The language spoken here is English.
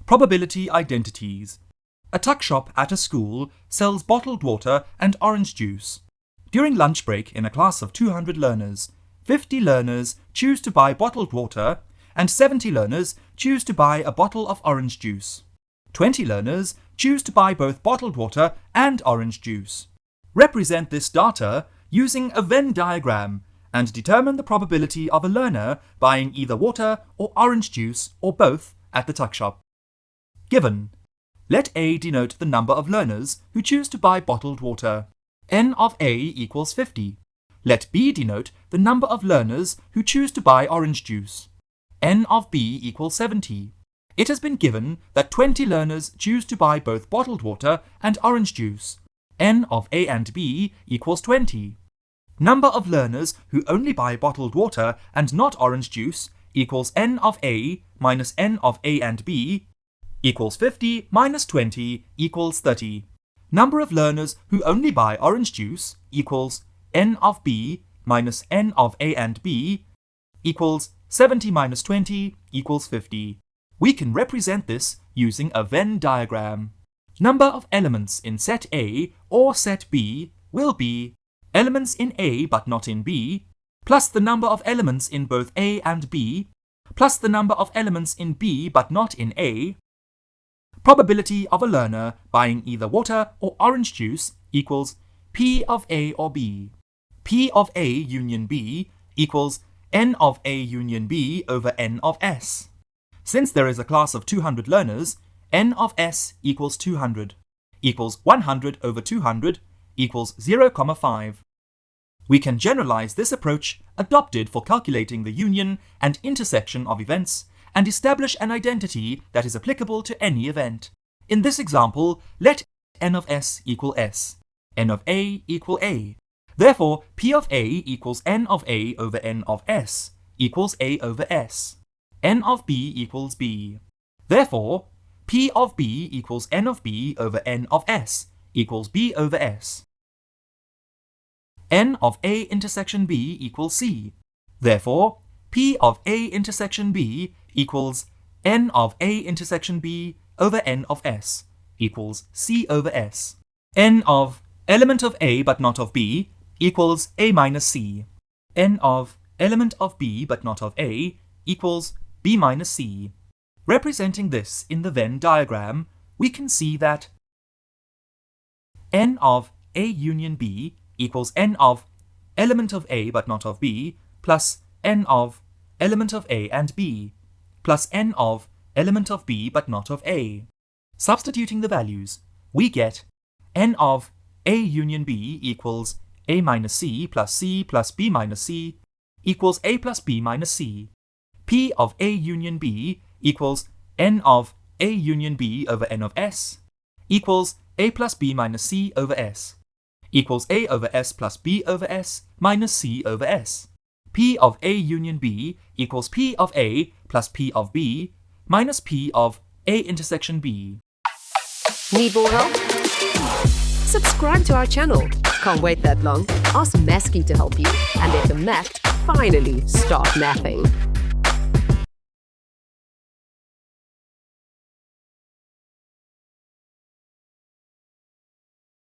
Probability identities. A tuck shop at a school sells bottled water and orange juice. During lunch break in a class of 200 learners, 50 learners choose to buy bottled water and 70 learners choose to buy a bottle of orange juice. 20 learners choose to buy both bottled water and orange juice. Represent this data using a Venn diagram and determine the probability of a learner buying either water or orange juice or both at the tuck shop. Given. Let A denote the number of learners who choose to buy bottled water. N of A equals 50. Let B denote the number of learners who choose to buy orange juice. N of B equals 70. It has been given that 20 learners choose to buy both bottled water and orange juice. N of A and B equals 20. Number of learners who only buy bottled water and not orange juice equals N of A minus N of A and B equals 50 minus 20 equals 30. Number of learners who only buy orange juice equals N of B minus N of A and B equals 70 minus 20 equals 50. We can represent this using a Venn diagram. Number of elements in set A or set B will be elements in A but not in B, plus the number of elements in both A and B, plus the number of elements in B but not in A. Probability of a learner buying either water or orange juice equals P of A or B. P of A union B equals N of A union B over N of S. Since there is a class of 200 learners, N of S equals 200, equals 100 over 200, equals 0,5. We can generalize this approach adopted for calculating the union and intersection of events and establish an identity that is applicable to any event. In this example, let N of S equal S, N of A equal A. Therefore, P of A equals N of A over N of S equals A over S. N of B equals B. Therefore, P of B equals N of B over N of S equals B over S. N of A intersection B equals C. Therefore, P of A intersection B equals N of A intersection B over N of S equals C over S. N of element of A but not of B equals A minus C. N of element of B but not of A equals B minus C. Representing this in the Venn diagram, we can see that N of A union B equals N of element of A but not of B plus N of element of A and B plus N of element of B but not of A. Substituting the values, we get N of A union B equals A minus C plus B minus C equals A plus B minus C. P of A union B equals N of A union B over N of S equals A plus B minus C over S equals A over S plus B over S minus C over S. P of A union B equals P of A plus P of B minus P of A intersection B. Need more help? Subscribe to our channel. Can't wait that long? Ask Masky to help you and let the math finally start mathing.